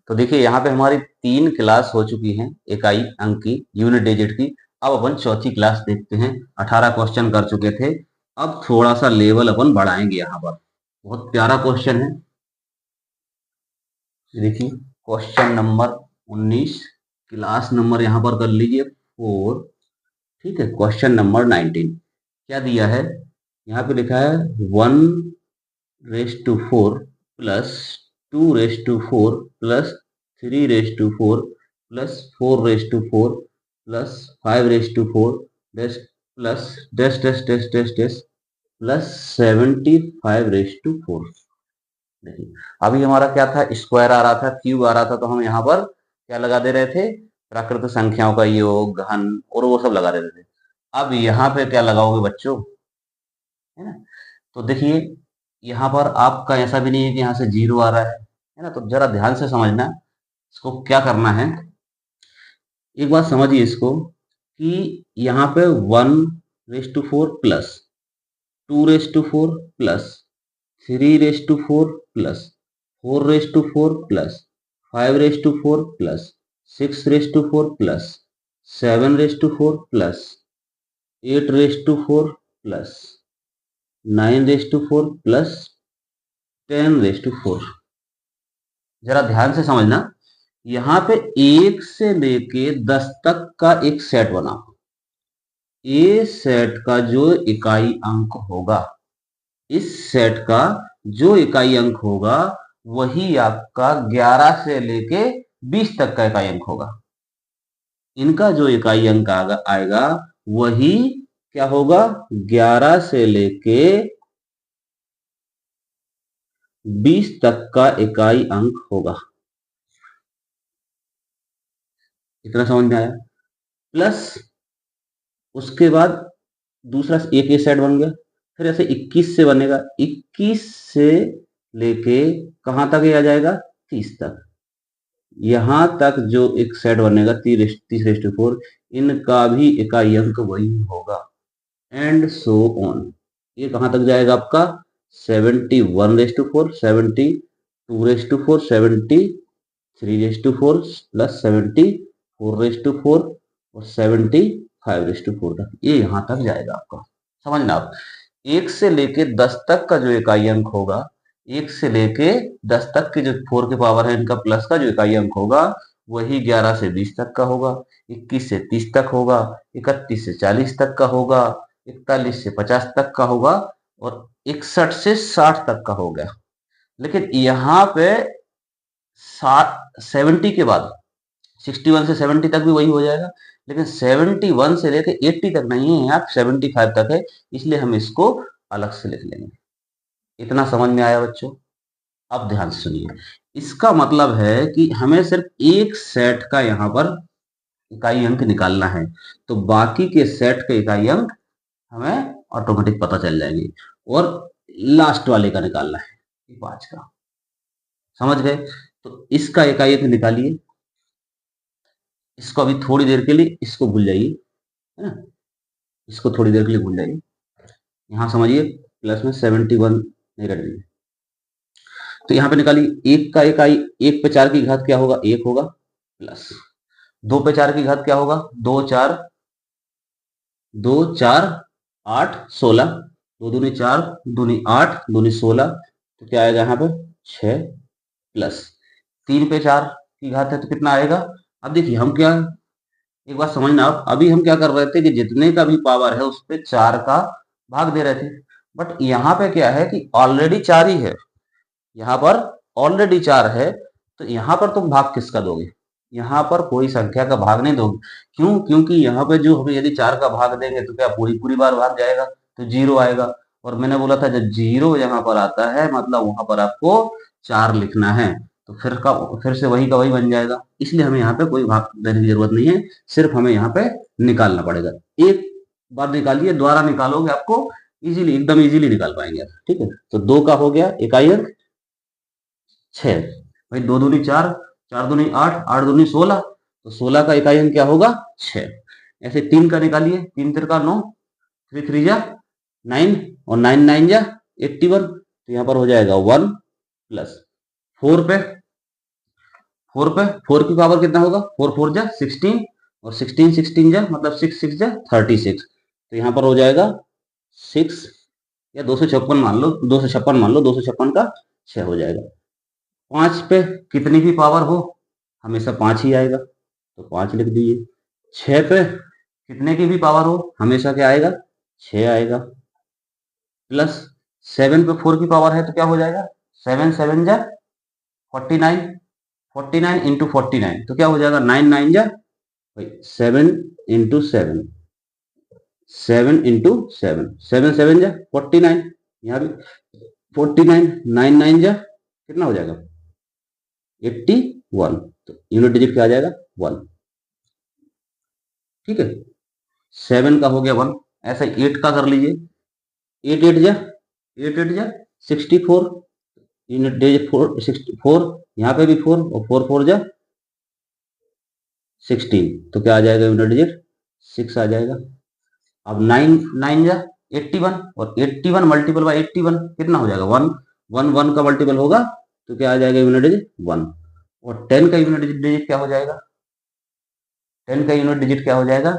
तो देखिए यहाँ पे हमारी 3 क्लास हो चुकी हैं इकाई अंक की, यूनिट डिजिट की। अब अपन चौथी क्लास देखते हैं। 18 क्वेश्चन कर चुके थे, अब थोड़ा सा लेवल अपन बढ़ाएंगे। यहाँ पर बहुत प्यारा क्वेश्चन है, देखिए क्वेश्चन नंबर 19, क्लास नंबर यहाँ पर कर लीजिए 4। ठीक है, क्वेश्चन नंबर 19 क्या दिया है, यहाँ पे लिखा है 1/4 plus 2/4 plus 3/4 plus 4/4 plus 5/4 plus dash dash dash dash dash plus 75/4। नहीं, अभी हमारा क्या था, स्क्वायर आ रहा था, क्यूब आ रहा था, तो हम यहाँ पर क्या लगा दे रहे थे, प्राकृत संख्याओं का योग, घन और वो सब लगा देते थे। अब यहाँ पे क्या लगाओगे बच्चों, है ना। तो देखिए यहाँ पर आपका ऐसा भी नहीं है कि यहाँ से 0 आ रहा है ना। तो जरा ध्यान से समझना, इसको क्या करना है, एक बात समझिए इसको कि यहाँ पे 1/4 plus 2/4 plus 3/4 plus 4/4 plus 5/4 plus 6/4 plus 7/4 plus 8/4 plus 9/4 plus 10/4। जरा ध्यान से समझना, यहाँ पे 1 से लेके 10 तक का एक सेट बना, ए सेट का जो इकाई अंक होगा, इस सेट का जो इकाई अंक होगा वही आपका 11 से लेके 20 तक का इकाई अंक होगा। इनका जो इकाई अंक आएगा वही क्या होगा, 11 से लेके 20 तक का इकाई अंक होगा। इतना समझ में आया। प्लस उसके बाद दूसरा एक ए सेट बन गया, फिर ऐसे 21 से बनेगा, 21 से लेके कहां तक ये आ जाएगा, 30 तक। यहां तक जो एक सेट बनेगा 30/4, इनका भी इकाई अंक वही होगा, एंड सो ऑन। ये कहां तक जाएगा आपका, 71/4, 72/4, 73/4 प्लस 74/4 और 75/4 तक, ये यहां तक जाएगा आपका। समझना आप, 1 से लेके 10 तक का जो इकाई अंक होगा, 1 से लेके 10 तक के जो 4 के पावर है इनका प्लस का जो इकाई अंक होगा वही 11 से 20 तक का होगा, 21 से 30 तक होगा, 31 से 40 तक का होगा, 41 से 50 तक का होगा और 61 से 60 तक का हो गया। लेकिन यहाँ पे 70 के बाद 61 से 70 तक भी वही हो जाएगा, लेकिन 71 से लेकर 80 तक नहीं है, यहाँ 75 तक है, इसलिए हम इसको अलग से लिख लेंगे। इतना समझ में आया बच्चों। अब ध्यान से सुनिए, इसका मतलब है कि हमें सिर्फ एक सेट का यहाँ पर इकाई अंक निकालना है, तो बाकी के सेट के इकाई अंक हमें ऑटोमेटिक पता चल जाएंगे, और लास्ट वाले का निकालना है, 5 का। समझ गए। तो इसका इकाई अंक निकालिए, इसको अभी थोड़ी देर के लिए इसको भूल जाइए, है ना, इसको थोड़ी देर के लिए भूल जाइए। यहां समझिए, प्लस में 71 नहीं रख दीजिए। तो यहाँ पे निकालिए, एक का इकाई, 1 पे 4 की घात क्या होगा, 1 होगा, प्लस 2 पे 4 की घात क्या होगा, 2 4 8 16, 2 दूनी 4 दूनी 8 दूनी 16, तो क्या आएगा यहाँ पे 6, प्लस 3 पे 4 की घात है तो कितना आएगा। अब देखिए हम क्या, एक बात समझना आप, अभी हम क्या कर रहे थे कि जितने का भी पावर है उस पे 4 का भाग दे रहे थे, बट यहाँ पे क्या है कि ऑलरेडी 4 ही है, यहाँ पर ऑलरेडी 4 है, तो यहाँ पर तुम भाग किसका दोगे, यहाँ पर कोई संख्या का भाग नहीं दोगे। क्यों, क्योंकि यहाँ पे जो हमें यदि 4 का भाग देंगे तो क्या पूरी पूरी बार भाग जाएगा, तो 0 आएगा। और मैंने बोला था जब 0 यहाँ पर आता है मतलब वहां पर आपको 4 लिखना है, तो फिर से वही का वही बन जाएगा, इसलिए हमें यहाँ पे कोई भाग देने की जरूरत नहीं है, सिर्फ हमें यहाँ पे निकालना पड़ेगा। एक बार निकालिए, द्वारा निकालोगे आपको इजीली, एकदम इजीली निकाल पाएंगे आप। ठीक है, तो 2 का हो गया इकाई अंक 6, भाई 2 दूनी 4, 4 दूनी 8, 8 दूनी 16, तो 16 का इकाई अंक क्या होगा, 6। ऐसे 3 का निकालिए, 3 3 9, 3 3 जा 9 और 9 9 जा 81, तो यहाँ पर हो जाएगा 1, प्लस 4 पे 4 पे 4 की पावर कितना होगा, 4 4 जा 16 और 16 16 जा मतलब 6 6 जा 36। तो यहाँ पर हो जाएगा 6 या 256 मान लो, 256 मान लो, 256 का 6 हो जाएगा। 5 पे कितनी भी पावर हो हमेशा 5 ही आएगा, तो 5 लिख दीजिए। 6 पे कितने की भी पावर हो हमेशा क्या आएगा, 6 आएगा। प्लस 7 पे 4 की पावर है तो क्या हो जाएगा, 7 7 जा 49, 49 इंटू 49 तो क्या हो जाएगा, 9 9 जा भाई 7 इंटू 7, 7 इंटू 7, 7 7 जा 49, यहाँ भी 49, 9 9 जा कितना हो जाएगा 81। तो यूनिट डिजिट क्या आ जाएगा 1। ठीक है, 7 का हो गया 1। ऐसा 8 का कर लीजिए, 8 8 जा 8 8 जा 64, यूनिट डिजिट 4 64, यहाँ पे भी 4 और 4 4 जा 16, तो क्या आ जाएगा यूनिट डिजिट 6 आ जाएगा। अब 9 9 जा 81 और 81 मल्टीपल बाय 81 कितना हो जाएगा 1, 1 1 का मल्टीपल होगा तो क्या आ जाएगा यूनिट डिजिट 1। और 10 का यूनिट डिजिट क्या हो जाएगा, 10 का यूनिट डिजिट क्या हो जाएगा,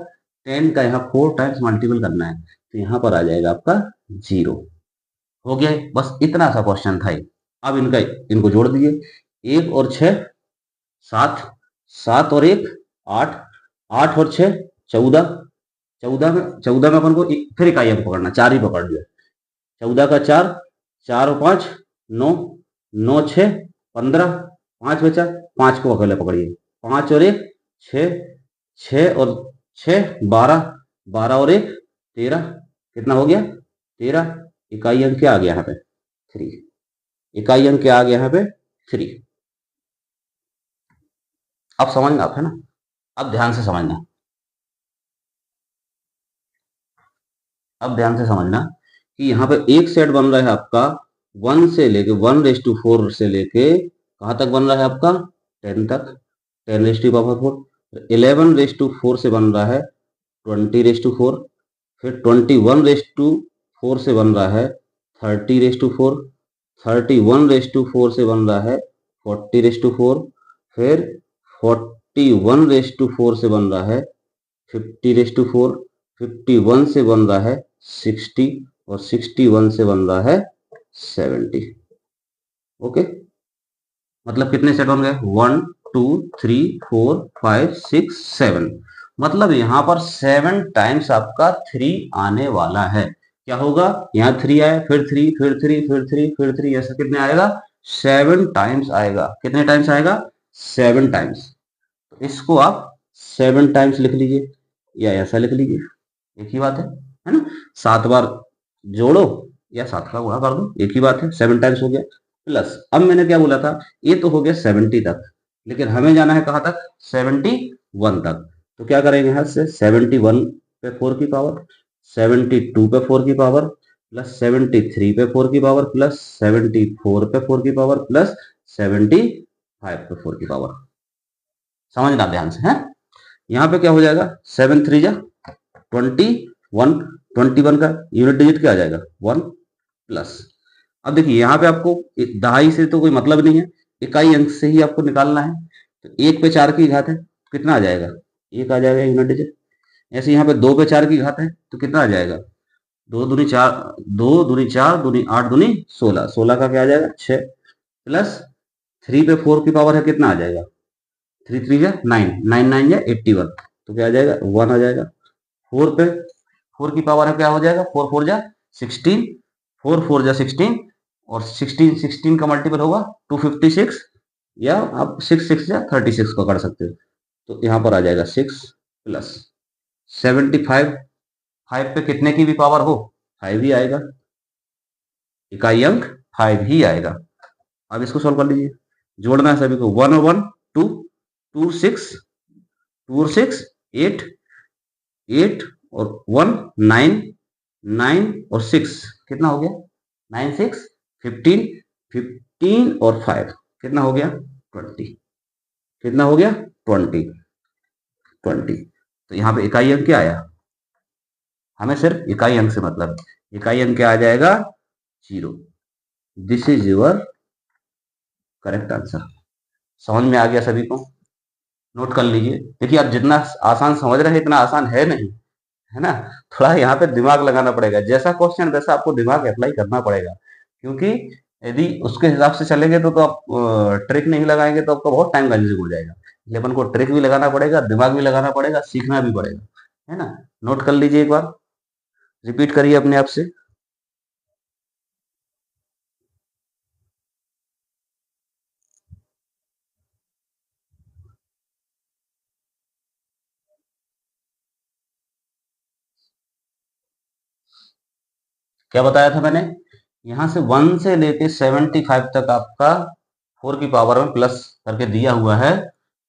10 का यहाँ 4 टाइम्स मल्टीपल करना है तो यहाँ पर आ जाएगा आपका 0। हो गया है, बस इतना सा क्वेश्चन था ये। अब इनको जोड़ दिए, 1 और 6 7, 7 और 1 8, 8 और 6 14, 14 में अपन को फिर इकाई अंक पकड़ना, 4 ही पकड़ लिया। 14 का 4, 4 और 5 9, 9 6 15, 5 बचा, 5 को अकेले पकड़िए, 5 और 1 6, 6 और 6 12, 12 और 1 13, कितना हो गया 13। इकाई अंक क्या आ गया यहाँ पे 3, इकाई अंक क्या आ गया यहाँ पे 3। अब समझना आप है ना, अब ध्यान से समझना, अब ध्यान से समझना कि यहाँ पे एक सेट बन रहा है आपका 1 से लेके 1/4 से लेके कहाँ तक बन रहा है आपका 10 तक, 10⁻⁴। 11/4 से बन रहा है 20/4, फिर 21/4 से बन रहा है 30/4, 31/4 से बन रहा है 40/4, फिर 41/4 से बन रहा है 50/4, 51 से बन रहा है 60 और 61 से बन रहा है 70। ओके, मतलब कितने सेट बन गए 1 2 3 4 5 6 7, मतलब यहाँ पर 7 टाइम्स आपका 3 आने वाला है। क्या होगा, यहाँ 3 आया, फिर 3 फिर 3 फिर 3 फिर 3, ऐसा कितने आएगा 7 टाइम्स आएगा। कितने टाइम्स आएगा 7 टाइम्स। तो इसको आप 7 टाइम्स लिख लीजिए या ऐसा लिख लीजिए, एक ही बात है ना। 7 बार जोड़ो या 7 का गुणा कर दो, एक ही बात है, 7 टाइम्स हो गया। प्लस अब मैंने क्या बोला था, ये तो हो गया 70 तक, लेकिन हमें जाना है कहाँ तक 71 तक। तो क्या करेंगे यहाँ से 71 पे 4 की पावर, 72 पे 4 की पावर, प्लस 73 पे 4 की पावर, प्लस 74 पे 4 की पावर, प्लस 75 पे 4 की पावर। समझना ध्यान से है। यहाँ पे क्या हो जाएगा 7 3 जा 21, 21 का यूनिट डिजिट क्या आ जाएगा 1 प्लस। अब देखिए यहाँ पे आपको दहाई से तो कोई मतलब नहीं है, इकाई अंक से ही आपको निकालना है। तो 1 पे 4 की घात है कितना आ जाएगा 1 आ जाएगा यूनिट डिजिट। ऐसे यहाँ पे 2 पे 4 की घात है तो कितना आ जाएगा 2 दूनी 4, 2 दूनी 4 दूनी 8 दूनी 16, 16 का क्या आ जाएगा 6, प्लस 3 पे 4 की पावर है कितना आ जाएगा 3 3 जा 9, 9 9 जा 81, तो क्या आ जाएगा 1 आ जाएगा। 4 पे 4 की पावर है क्या हो जाएगा 4 4 जा 16, 4 4 जा 16 और 16 16 का मल्टीपल होगा 256, या आप 6 6 जा 36 को कर सकते हो। तो यहाँ पर आ जाएगा 6 प्लस 75, 5 पे कितने की भी पावर हो 5 ही आएगा, इकाई अंक 5 ही आएगा। अब इसको सॉल्व कर लीजिए, जोड़ना है सभी को, 1 और 1 2, 2 6, 2 और 6 8, 8 और 1 9, 9 और 6 कितना हो गया 9 6 15, 15 और 5 कितना हो गया 20, कितना हो गया 20, 20। तो यहाँ पे इकाई अंक क्या आया, हमें सिर्फ इकाई अंक से मतलब, इकाई अंक क्या आ जाएगा 0। This is your correct answer. समझ में आ गया सभी को? नोट कर लीजिए। देखिए आप जितना आसान समझ रहे हैं इतना आसान है नहीं, है ना? थोड़ा यहाँ पे दिमाग लगाना पड़ेगा, जैसा क्वेश्चन वैसा आपको दिमाग अप्लाई करना पड़ेगा, क्योंकि यदि उसके हिसाब से चलेंगे तो आप ट्रिक नहीं लगाएंगे तो आपका बहुत टाइम कंज्यूम हो जाएगा। इसलिए अपन को ट्रिक भी लगाना पड़ेगा, दिमाग भी लगाना पड़ेगा, सीखना भी पड़ेगा, है ना? नोट कर लीजिए, एक बार रिपीट करिए अपने आप से। क्या बताया था मैंने? यहाँ से 1 से लेके 75 तक आपका 4 की पावर में प्लस करके दिया हुआ है।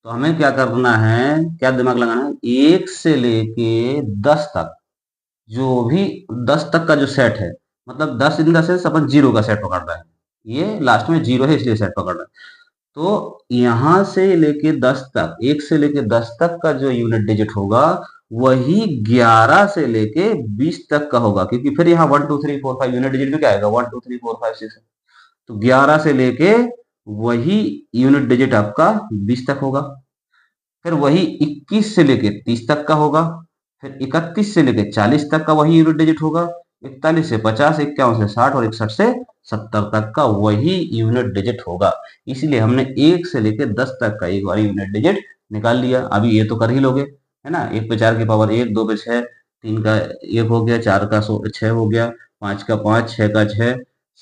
तो हमें क्या करना है, क्या दिमाग लगाना है, 1 से लेके 10 तक जो भी 10 तक का जो सेट है, मतलब 10 in the sense upon zero का सेट पकड़ रहा है, ये लास्ट में जीरो है इसलिए सेट पकड़ रहा है। तो यहां से लेके 10 तक, 1 से लेके 10 तक का जो यूनिट डिजिट होगा वही 11 से लेके 20 तक का होगा, क्योंकि फिर यहाँ 1 2 3 4 5 यूनिट डिजिट में क्या आएगा, 1 2 3 4 5 6। तो 11 से लेके वही यूनिट डिजिट आपका 20 तक होगा। फिर वही 21 से लेके 30 तक का होगा। फिर 31 से लेके 40 तक का वही यूनिट डिजिट होगा। 41 से 50, 51 से 60 और 61 से 70 तक का वही यूनिट डिजिट होगा। इसीलिए हमने 1 से लेके 10 तक का एक बार यूनिट डिजिट निकाल लिया। अभी ये तो कर ही लोगे, है ना? 1 पे 4 की पावर 1, 2 पे 6, 3 का 1 हो गया, 4 का 6 हो गया, 5 का 5, 6 का 6,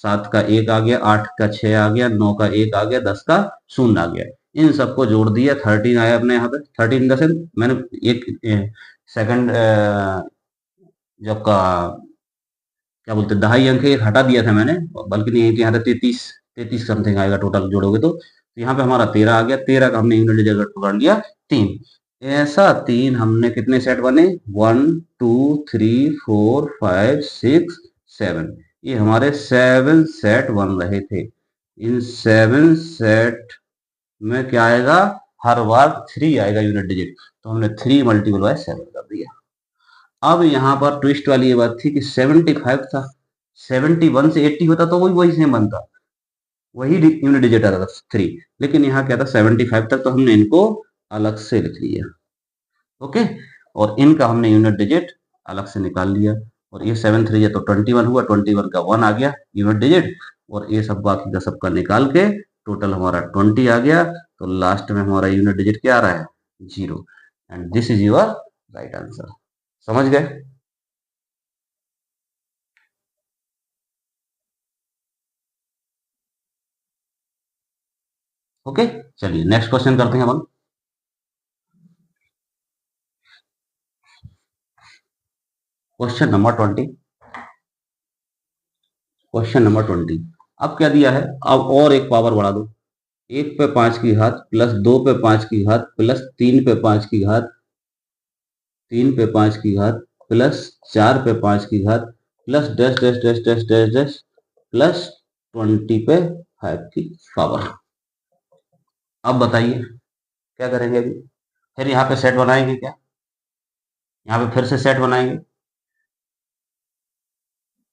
7 का 1 आ गया, 8 का 6 आ गया, 9 का 1 आ गया, 10 का 0 आ गया। इन सबको जोड़ दिया, 13 आया अपने यहाँ पे। 13 इन द सेंस मैंने एक सेकंड जो आपका क्या बोलते हैं, दहाई अंक एक हटा दिया था मैंने, बल्कि नहीं, यहाँ पे 33 33 समथिंग आएगा टोटल जोड़ोगे तो। यहाँ पे हमारा 13 आ गया, 13 का हमने यूनिट डिजिट पकड़ लिया 3। ऐसा 3 हमने कितने सेट बने, 1 2 3 4 5 6 7, ये हमारे 7 सेट बन रहे थे। इन 7 सेट में क्या आएगा, हर बार 3 आएगा यूनिट डिजिट, तो हमने 3 मल्टीपल बाय 7 कर दिया। अब यहाँ पर ट्विस्ट वाली ये बात थी कि 75 था, 71 से 80 होता तो वही वही सेम बनता, वही यूनिट डिजिट आता था 3, लेकिन यहाँ क्या था 75 तक, तो हमने इनको अलग से लिख लिया। ओके, और इनका हमने यूनिट डिजिट अलग से निकाल लिया। और ये 7 3 तो 21 हुआ, 21 का 1 आ गया यूनिट डिजिट, और ये सब बाकी का सबका निकाल के टोटल हमारा 20 आ गया। तो लास्ट में हमारा यूनिट डिजिट क्या आ रहा है, 0। And this is your right answer. समझ गए? ओके, चलिए नेक्स्ट क्वेश्चन करते हैं अपन। Question number 20। Question number 20। अब क्या दिया है, अब और एक पावर बढ़ा दो। 1 पे 5 की घात प्लस 2 पे 5 की घात प्लस 3 पे 5 की घात, 3 पे 5 की घात प्लस 4 पे 5 की घात plus dash dash dash dash dash dash plus 20 पे 5 की पावर। अब बताइए क्या करेंगे अभी? फिर यहाँ पे सेट बनाएंगे क्या? यहाँ पे फिर से सेट बनाएंगे,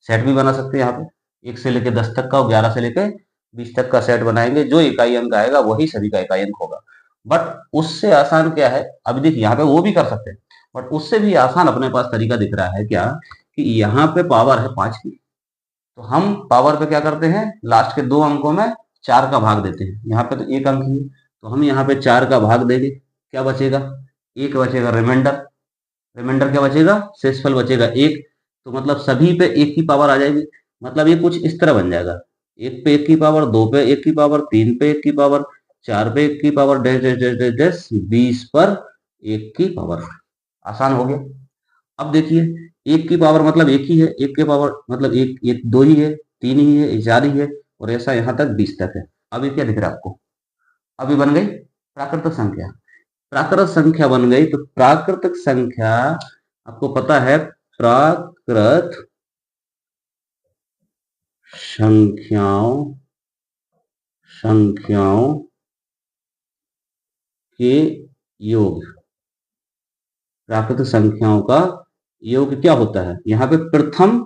सेट भी बना सकते हैं यहाँ पे। 1 से लेके 10 तक का और 11 से लेके 20 तक का सेट बनाएंगे। जो इकाई अंक आएगा वही सभी का इकाई अंक होगा। बट उससे आसान क्या है, अभी देखिए यहाँ पे वो भी कर सकते हैं, बट उससे भी आसान अपने पास तरीका दिख रहा है क्या, कि यहाँ पे पावर है 5 की, तो हम पावर पे क्या करते हैं, लास्ट के 2 अंकों में 4 का भाग देते हैं। यहाँ पे तो 1 अंक ही है, तो हम यहाँ पे 4 का भाग देंगे, क्या बचेगा, 1 बचेगा रिमाइंडर। रिमाइंडर क्या बचेगा, शेषफल बचेगा 1। तो मतलब सभी पे 1 की पावर आ जाएगी। मतलब ये कुछ इस तरह बन जाएगा, 1 पे 1 की पावर, 2 पे 1 की पावर, 3 पे 1 की पावर, 4 पे 1 की power, dash dash dash dash dash 20 पर 1 की पावर। आसान हो गया। अब देखिए 1 की पावर मतलब 1 ही है, 1 के पावर मतलब 1 1 2 ही है, 3 ही है, 4 ही है, और ऐसा यहाँ तक 20 तक है। अभी क्या दिख रहा है आपको, अभी बन गई प्राकृतिक संख्या। प्राकृत संख्या बन गई, तो प्राकृतिक संख्या आपको पता है, प्राकृत संख्याओं संख्याओं के योग, प्राकृतिक संख्याओं का योग क्या होता है, यहाँ पे प्रथम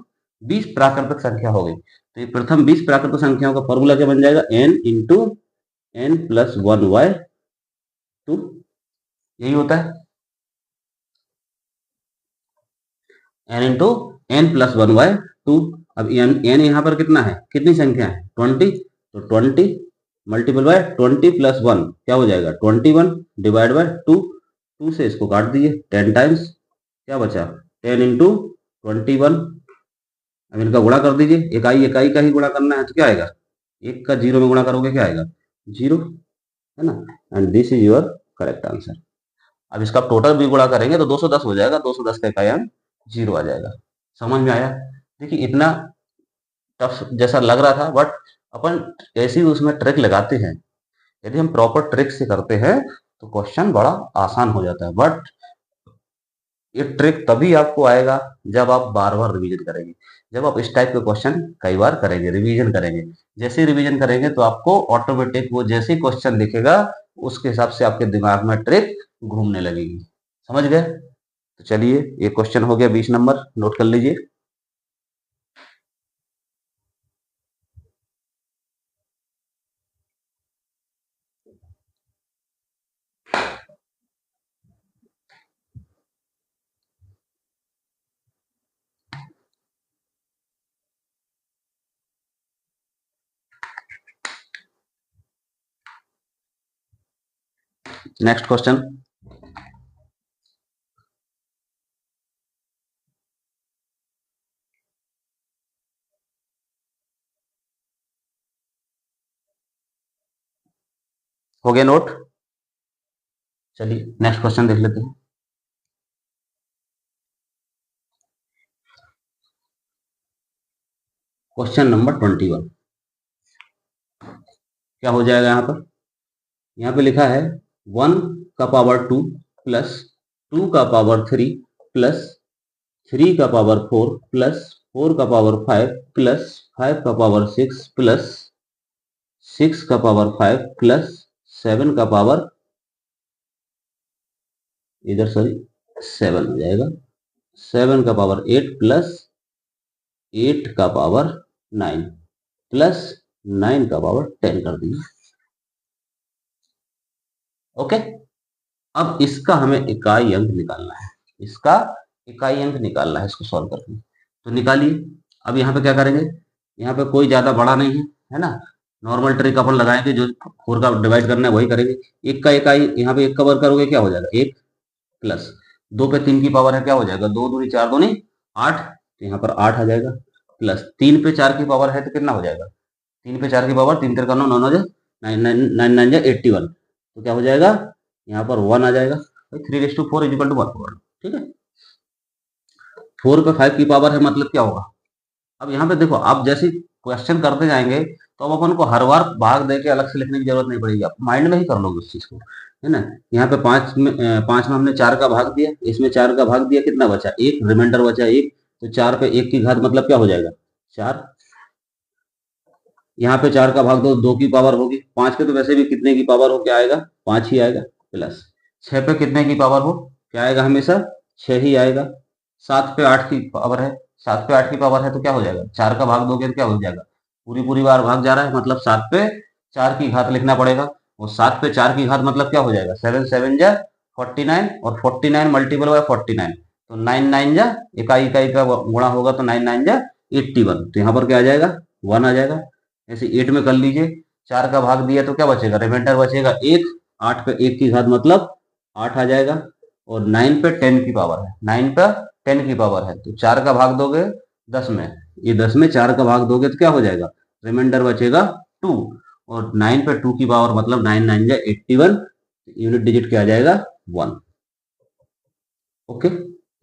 20 प्राकृतिक संख्या हो गई, तो ये प्रथम 20 प्राकृतिक संख्याओं का फॉर्मूला क्या बन जाएगा, n इंटू n+1y2, यही होता है n+1y2। अब n यहाँ पर कितना है, कितनी संख्या है 20, तो 20 मल्टीपल बाय 20+1 क्या हो जाएगा 21 डिवाइड बाय 2 से इसको काट दीजिए 10 टाइम्स, क्या बचा 10 × 21। अब इनका गुणा कर दीजिए, इकाई इकाई का ही गुणा करना है तो क्या आएगा, एक का 0 में गुणा करोगे क्या आएगा 0, है ना। And this is your correct answer. अब इसका टोटल भी गुणा करेंगे तो 210 हो जाएगा, 210 का इकाई अंक 0 आ जाएगा। समझ में आया। देखिए इतना टफ जैसा लग रहा था, बट अपन ऐसी उसमें ट्रिक लगाते हैं, यदि हम प्रॉपर ट्रिक से करते हैं तो क्वेश्चन बड़ा आसान हो जाता है। बट ये ट्रिक तभी आपको आएगा जब आप बार बार रिवीजन करेंगे, जब आप इस टाइप के क्वेश्चन कई बार करेंगे, रिवीजन करेंगे। जैसे रिवीजन करेंगे तो आपको ऑटोमेटिक वो जैसे क्वेश्चन दिखेगा उसके हिसाब से आपके दिमाग में ट्रिक घूमने लगेगी। समझ गए। तो चलिए ये क्वेश्चन हो गया 20 नंबर, नोट कर लीजिए। नेक्स्ट क्वेश्चन, हो गया नोट। चलिए नेक्स्ट क्वेश्चन देख लेते हैं। क्वेश्चन नंबर 21 क्या हो जाएगा यहाँ पे लिखा है 1 का पावर 2 प्लस 2 का पावर 3 प्लस 3 का पावर 4 प्लस 4 का पावर 5 प्लस 5 का पावर 6 प्लस 6 का पावर 5 प्लस 7 का पावर, इधर सॉरी 7 हो जाएगा, 7 का पावर 8 प्लस 8 का पावर 9 प्लस 9 का पावर 10 कर दीजिए। ओके। अब इसका हमें इकाई अंक निकालना है, इसका इकाई अंक निकालना है, इसको सॉल्व करके तो निकालिए। अब यहाँ पे क्या करेंगे, यहाँ पे कोई ज्यादा बड़ा नहीं है ना, नॉर्मल ट्रिक अपन लगाएंगे, जो 4 का डिवाइड करना है वही करेंगे। एक का इकाई यहाँ पे 1 का वर्ग करोगे क्या हो जाएगा 1 प्लस 2 पे 3 की पावर है क्या हो जाएगा 2 दूनी 4 दूनी 8, तो यहाँ पर 8 आ जाएगा, प्लस 3 पे 4 की पावर है तो कितना हो जाएगा 3 पे 4 की पावर 3 3 9 9 9 9 9 जा 81, तो क्या हो जाएगा यहाँ पर 1 आ जाएगा। 3/4 इक्वल टू 1, ठीक है। 4 पे 5 की पावर है मतलब क्या होगा। अब यहाँ पे देखो आप जैसे क्वेश्चन करते जाएंगे तो अब अपन को हर बार भाग दे के अलग से लिखने की जरूरत नहीं पड़ेगी, आप माइंड में ही कर लोगे उस चीज को, है ना। यहाँ पे 5 में हमने 4 का भाग दिया, इसमें 4 का भाग दिया, कितना बचा 1, रिमाइंडर बचा 1, तो 4 पे 1 की घात मतलब क्या हो जाएगा 4। यहाँ पे 4 का भाग दो 2 की पावर होगी, 5 पे तो वैसे भी कितने की पावर हो क्या आएगा 5 ही आएगा, प्लस 6 पे कितने की पावर हो क्या आएगा हमेशा 6 ही आएगा। 7 पे 8 की पावर है, 7 पे 8 की पावर है तो क्या हो जाएगा 4 का भाग दोगे तो क्या हो जाएगा पूरी पूरी बार भाग जा रहा है, मतलब 7 पे 4 की घात लिखना पड़ेगा, और 7 पे 4 की घात मतलब क्या हो जाएगा 7 7 जा 49, और 49 मल्टीपल बाय 49, तो 9 9 जा इकाई इकाई का गुणा होगा तो 9 9 जा 81, तो यहाँ पर क्या आ जाएगा 1 आ जाएगा। ऐसे 8 में कर लीजिए, 4 का भाग दिया तो क्या बचेगा रिमाइंडर बचेगा 1, 8 पे 1 की घात मतलब 8 आ जाएगा, और 9 पे 10 की पावर है, 9 पे 10 की पावर है तो 4 का भाग दोगे 10 में, ये 10 में 4 का भाग दोगे तो क्या हो जाएगा रिमाइंडर बचेगा 2, और 9 पे 2 की पावर मतलब 9 9 जा 81, यूनिट डिजिट क्या आ जाएगा 1। ओके,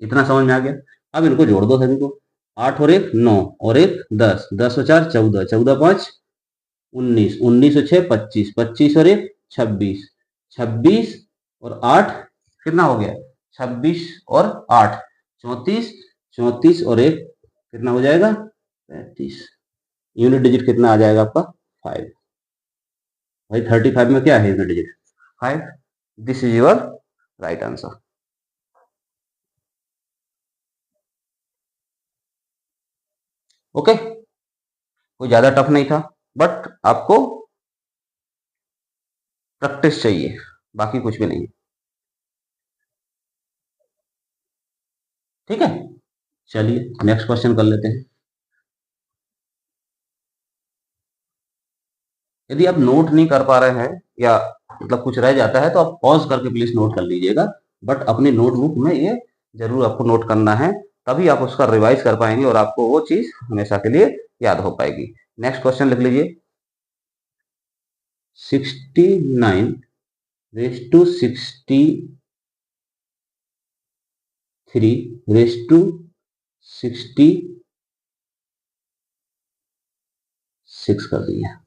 इतना समझ में आ गया। अब इनको जोड़ दो सभी को, 8 और 1 9 और 1 10, 10 और 4 14, 14 5 19, 19 और 6 25, 25 और 1 26, 26 और 8 कितना हो गया 26 और 8 34, 34 और 1 कितना हो जाएगा 35, यूनिट डिजिट कितना आ जाएगा आपका 5। भाई 35 में क्या है unit digit 5, this is your right answer. Okay, कोई ज्यादा टफ नहीं था, बट आपको प्रैक्टिस चाहिए, बाकी कुछ भी नहीं। ठीक है, चलिए नेक्स्ट क्वेश्चन कर लेते हैं। यदि आप नोट नहीं कर पा रहे हैं या मतलब कुछ रह जाता है तो आप पॉज करके प्लीज नोट कर लीजिएगा, बट अपनी नोटबुक में ये जरूर आपको नोट करना है, तभी आप उसका रिवाइज कर पाएंगे और आपको वो चीज हमेशा के लिए याद हो पाएगी। नेक्स्ट क्वेश्चन लिख लीजिए। 69 रेस टू 63 रेस टू 66 कर दिया।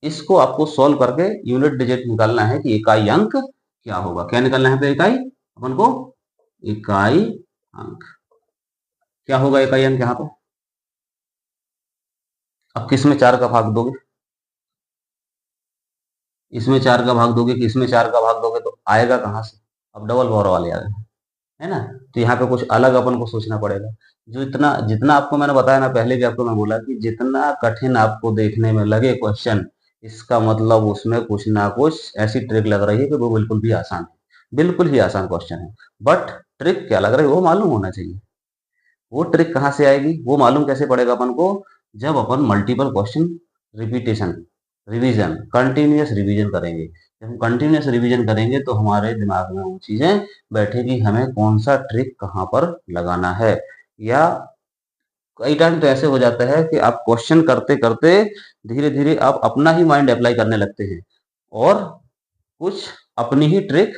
इसको आपको सॉल्व करके यूनिट डिजिट निकालना है कि इकाई अंक क्या होगा। क्या निकालना है पे इकाई अपन को? इकाई अंक क्या होगा? इकाई अंक यहाँ पे अब किस में 4 का भाग दोगे? इसमें 4 का भाग दोगे कि इसमें 4 का भाग दोगे तो आएगा कहाँ से? अब डबल पावर वाले आ गए, है ना। तो यहाँ पे कुछ अलग अपन को सोचना पड़ेगा। जो इतना जितना आपको मैंने बताया ना, पहले भी आपको मैं बोला कि जितना कठिन आपको देखने में लगे क्वेश्चन, इसका मतलब उसमें कुछ ना कुछ ऐसी ट्रिक लग रही है कि वो बिल्कुल भी आसान है, बिल्कुल ही आसान क्वेश्चन है। बट ट्रिक क्या लग रही है वो मालूम होना चाहिए। वो ट्रिक कहाँ से आएगी, वो मालूम कैसे पड़ेगा अपन को? जब अपन multiple question repetition revision continuous revision करेंगे। जब हम कंटिन्यूअस रिवीजन करेंगे तो हमारे दिमाग में वो चीजें बैठेगी, हमें कौन सा ट्रिक कहाँ पर लगाना है। या कई टाइम तो ऐसे हो जाता है कि आप क्वेश्चन करते करते धीरे धीरे आप अपना ही माइंड अप्लाई करने लगते हैं और कुछ अपनी ही ट्रिक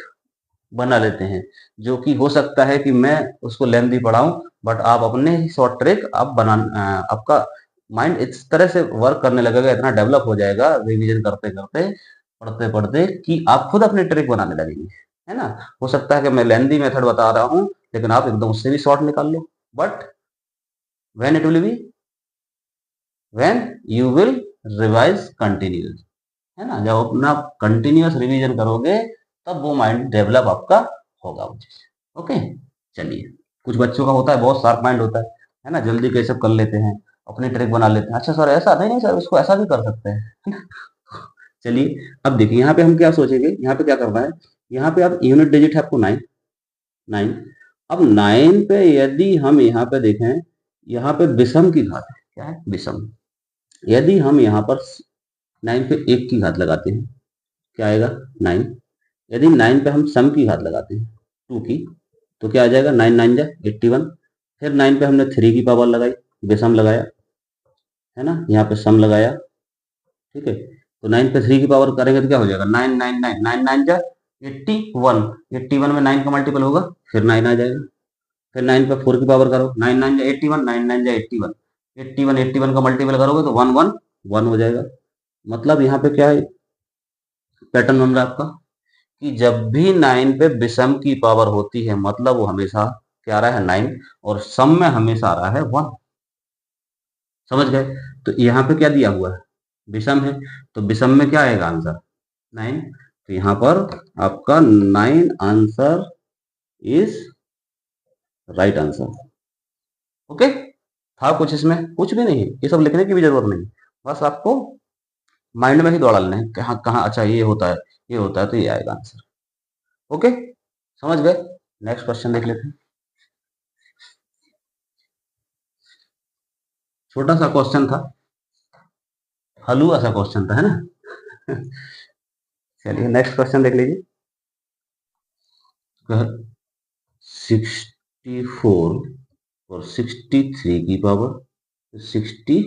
बना लेते हैं, जो कि हो सकता है कि मैं उसको लेंथी पढ़ाऊं, बट आप अपने ही शॉर्ट ट्रिक आप आपका माइंड इस तरह से वर्क करने लगेगा, इतना डेवलप हो जाएगा रिवीजन करते करते पढ़ते पढ़ते कि आप खुद अपने ट्रिक बनाने लगेंगे, है ना। हो सकता है कि मैं लेंथी मेथड बता रहा हूँ लेकिन आप एकदम उससे भी शॉर्ट निकाल लो, but when it will be when you will revise continuous, है ना। जब अपना कंटिन्यूअस रिवीजन करोगे तब वो माइंड डेवलप आपका होगा वो चीज। ओके, चलिए। कुछ बच्चों का होता है बहुत शार्प माइंड होता है ना, जल्दी कैसे कर लेते हैं, अपनी ट्रिक बना लेते हैं। अच्छा सर ऐसा नहीं, नहीं सर उसको ऐसा भी कर सकते हैं, है ना? चलिए अब देखिए यहाँ पे हम क्या सोचेंगे, यहाँ पे क्या करना है। यहाँ पे आप यूनिट डिजिट है आपको 9 9। अब 9 पे यदि हम यहाँ पे देखें, यहाँ पे विषम की घात है, क्या है? विषम। यदि हम यहाँ पर 9 पे 1 की घात लगाते हैं क्या आएगा? 9। यदि 9 पे हम सम की घात लगाते हैं 2 की, तो क्या आ जाएगा? 9 9 जा 81। फिर 9 पे हमने 3 की पावर लगाई, विषम लगाया, है ना, यहाँ पे सम लगाया, ठीक है। तो 9 पे 3 की पावर करेंगे तो क्या हो जाएगा? 9 9 9 9 9 जा 81। 81 में 9 का मल्टीपल होगा, फिर 9 आ जाएगा। फिर 9 पे 4 की पावर करो, 9 9 जा 81, 9 9 जा 81, 81 81 का मल्टीपल करोगे तो 1 1 1 हो जाएगा। मतलब यहाँ पे क्या है पैटर्न बन रहा है आपका कि जब भी 9 पे विषम की पावर होती है मतलब वो हमेशा क्या आ रहा है? 9। और सम में हमेशा आ रहा है 1। समझ गए? तो यहाँ पे क्या दिया हुआ है? विषम है, तो विषम में क्या आएगा आंसर? 9। तो यहाँ पर आपका 9 answer is right answer. Okay, था कुछ इसमें? कुछ भी नहीं, ये सब लिखने की भी जरूरत नहीं, बस आपको माइंड में ही दौड़ा लेना है कहाँ कहाँ। अच्छा ये होता है, ये होता है, तो ये आएगा आंसर। ओके, समझ गए? नेक्स्ट क्वेश्चन देख लेते हैं। छोटा सा क्वेश्चन था, हलुआ सा क्वेश्चन था, है ना। चलिए नेक्स्ट क्वेश्चन देख लीजिए। 64 और 63 की पावर 62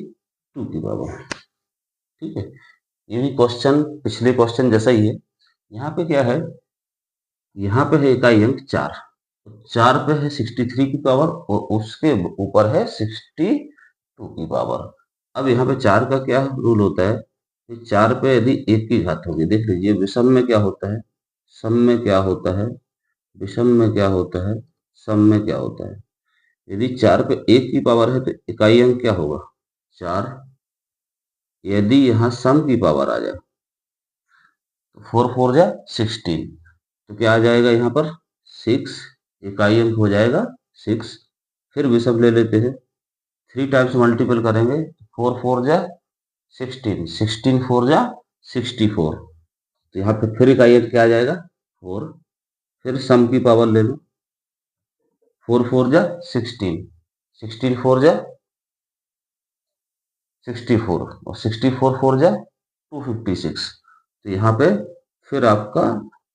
की पावर, ठीक है। ये भी क्वेश्चन पिछले क्वेश्चन जैसा ही है। यहाँ पे क्या है? यहाँ पे है इकाई अंक 4, 4 पे है 63 की पावर और उसके ऊपर है 62 की पावर। अब यहाँ पे 4 का क्या रूल होता है कि 4 पे यदि 1 की घात होगी, देख लीजिए विषम में क्या होता है, सम में क्या होता है, विषम में क्या होता है, सम में क्या होता है। यदि 4 पे 1 की पावर है तो इकाई अंक क्या होगा? 4। यदि यहाँ सम की पावर आ जाए तो 4 4 जा 16, तो क्या आ जाएगा यहाँ पर? 6। इकाई अंक हो जाएगा 6। फिर विषम ले लेते हैं, 3 टाइम्स मल्टीपल करेंगे, 4 4 जा 16, 16 4 जा 64। तो यहाँ पे फिर इकाई अंक क्या आ जाएगा 4। फिर सम की पावर ले लो, 4 4 जा 16, 16 4 जा 64 और 64 4 जा 256। तो यहाँ पे फिर आपका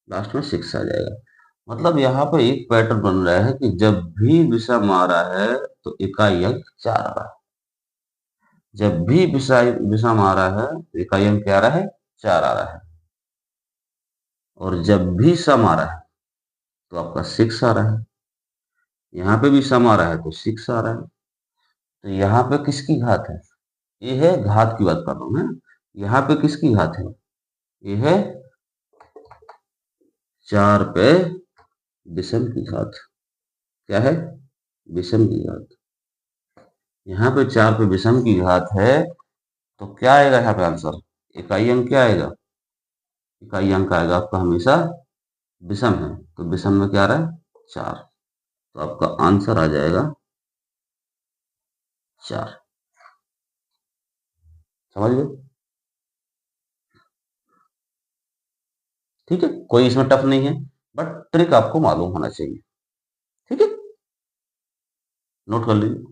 लास्ट में 6 आ जाएगा। मतलब यहाँ पे एक पैटर्न बन रहा है कि जब भी विषम आ रहा है तो इकाई अंक 4 आ रहा है। जब भी विषम आ रहा है तो इकाई अंक क्या आ रहा है 4 आ रहा है। और जब भी सम आ रहा है तो आपका 6 आ रहा है। यहाँ पे भी सम आ रहा है तो 6 आ रहा है। तो यहाँ पे किसकी घात है? ये है घात की बात कर रहा हूं मैं। यहाँ पे किसकी घात है? ये है 4 पे विषम की घात। क्या है? विषम की घात। यहाँ पे 4 पे विषम की घात है तो क्या आएगा यहाँ पे आंसर? इकाई अंक क्या आएगा? इकाई अंक आएगा आपका हमेशा विषम है तो विषम में क्या आ रहा है 4। तो आपका आंसर आ जाएगा 4। समझ गए? ठीक है, कोई इसमें टफ नहीं है, बट ट्रिक आपको मालूम होना चाहिए। ठीक है, नोट कर लीजिए।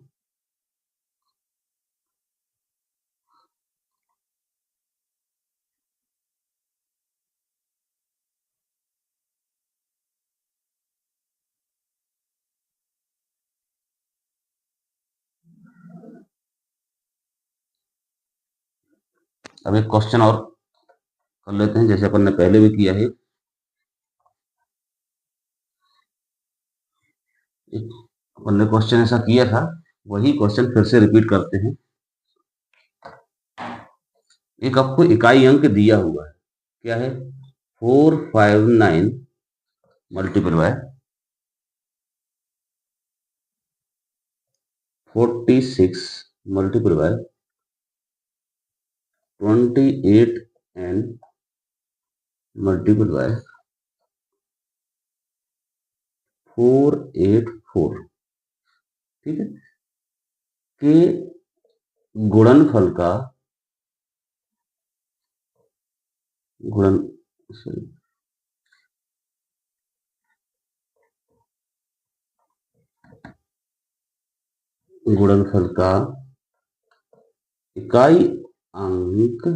अब एक क्वेश्चन और कर लेते हैं, जैसे अपन ने पहले भी किया है। अपन ने क्वेश्चन ऐसा किया था, वही क्वेश्चन फिर से रिपीट करते हैं। एक आपको इकाई अंक दिया हुआ है, क्या है 459 multiple bye 46 multiple bye 28 and multiple bye 484। ठीक है, के गुणनफल का गुणन गुणनफल का इकाई अंक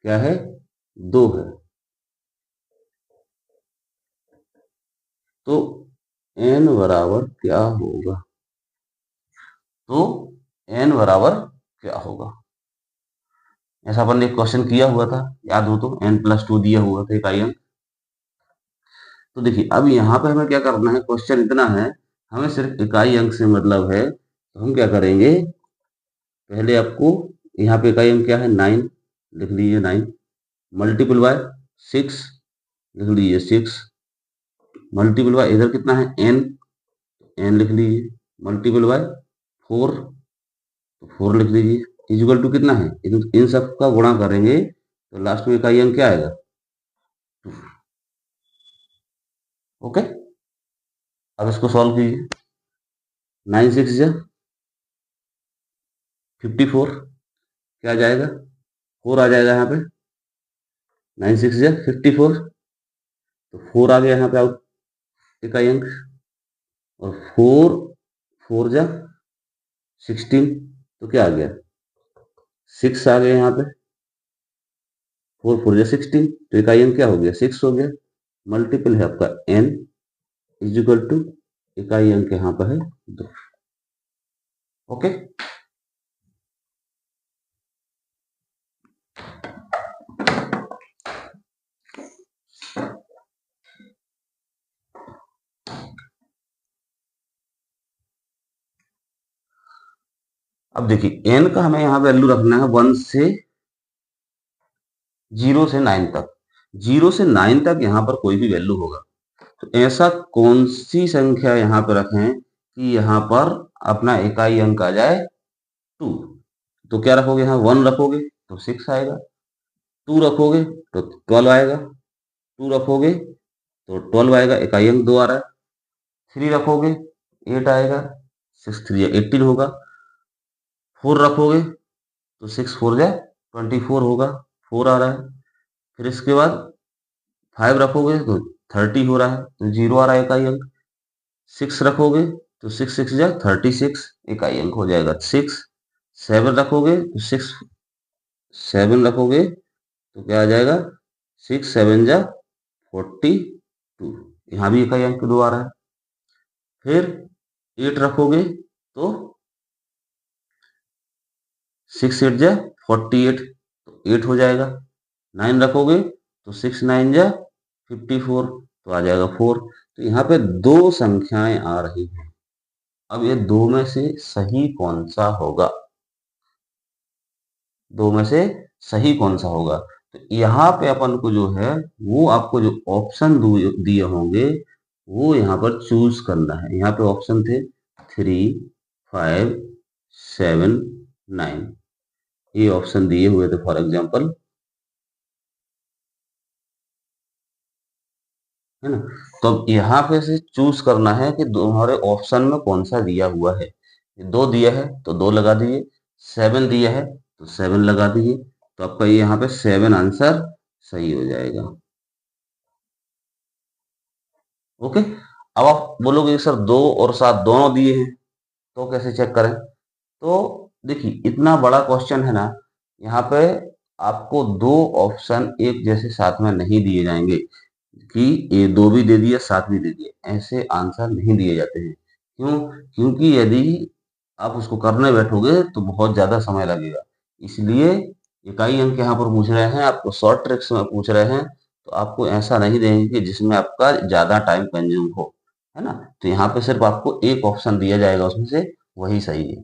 क्या है 2 है। तो n बराबर क्या होगा? तो n बराबर क्या होगा? ऐसा अपन ने एक क्वेश्चन किया हुआ था, याद हो तो, n+2 दिया हुआ था इकाई अंक। तो देखिए अब यहाँ पे हमें क्या करना है, क्वेश्चन इतना है, हमें सिर्फ इकाई अंक से मतलब है। तो हम क्या करेंगे, पहले आपको यहाँ पे इकाई अंक क्या है 9, लिख लीजिए 9 मल्टीपल बाय 6, लिख लीजिए 6 मल्टीपल बाय इधर कितना है n, n लिख लीजिए मल्टीपल बाय 4, तो 4 लिख लीजिए इक्वल टू कितना है, इन सब का गुणा करेंगे तो लास्ट में इकाई अंक क्या आएगा 2। ओके, अब इसको सॉल्व कीजिए। 9 6 जा 54, क्या आ जाएगा 4 आ जाएगा यहाँ पे। 9 6 जा 54, तो 4 आ गया यहाँ पे आउट इकाई अंक। और 4 4 जा 16, तो क्या आ गया 6 आ गया यहाँ पे। 4 4 जा 16, तो इकाई अंक क्या हो गया 6 हो गया। मल्टीपल है आपका n इज इक्वल टू इकाई अंक यहाँ पर है 2। ओके, अब देखिए n का हमें यहाँ वैल्यू रखना है 1 से 0 से 9 तक। 0 से 9 तक यहाँ पर कोई भी वैल्यू होगा, तो ऐसा कौन सी संख्या यहाँ पर रखें कि यहाँ पर अपना इकाई अंक आ जाए 2। तो क्या रखोगे, यहाँ 1 रखोगे तो 6 आएगा, 2 रखोगे तो 12 आएगा, 2 रखोगे तो 12 आएगा, इकाई अंक 2 आ रहा है। 3 रखोगे 8 आएगा, 6 3 18 होगा। 4 रखोगे तो 6 4 जा 24 होगा, 4 आ रहा है। फिर इसके बाद 5 रखोगे तो 30 हो रहा है, तो 0 आ रहा है इकाई अंक। 6 रखोगे तो 6 6 जा 36 इकाई अंक हो जाएगा 6। 7 रखोगे तो 7 रखोगे तो क्या आ जाएगा, 6 7 जा 42, यहाँ भी इकाई अंक 2 आ रहा है। फिर 8 रखोगे तो 6 8 जा 48, तो 8 हो जाएगा। 9 रखोगे तो 6 9 जा 54, तो आ जाएगा 4। तो यहाँ पे दो संख्याएं आ रही हैं। अब ये दो में से सही कौन सा होगा, दो में से सही कौन सा होगा? तो यहाँ पे अपन को जो है वो आपको जो ऑप्शन दिए होंगे वो यहाँ पर चूज करना है। यहाँ पे ऑप्शन थे 3 5 7 9, ये ऑप्शन दिए हुए थे फॉर एग्जाम्पल, है ना। तो अब यहाँ पे से चूज करना है कि तुम्हारे ऑप्शन में कौन सा दिया हुआ है। 2 दिया है तो 2 लगा दिए, 7 दिया है तो 7 लगा दिए, तो आपका ये यहाँ पे 7 आंसर सही हो जाएगा। ओके। अब आप बोलोगे सर 2 और 7 दोनों दिए हैं तो कैसे चेक करें? तो देखिए इतना बड़ा क्वेश्चन है ना, यहाँ पे आपको दो ऑप्शन एक जैसे साथ में नहीं दिए जाएंगे कि ये 2 भी दे दिए 7 भी दे दिए, ऐसे आंसर नहीं दिए जाते हैं। क्यों? क्योंकि यदि आप उसको करने बैठोगे तो बहुत ज्यादा समय लगेगा। इसलिए इकाई अंक यहाँ पर पूछ रहे हैं, आपको शॉर्ट ट्रिक्स में पूछ रहे हैं, तो आपको ऐसा नहीं देंगे कि जिसमें आपका ज्यादा टाइम कंज्यूम हो, है ना। तो यहाँ पे सिर्फ आपको एक ऑप्शन दिया जाएगा उसमें से, वही सही है।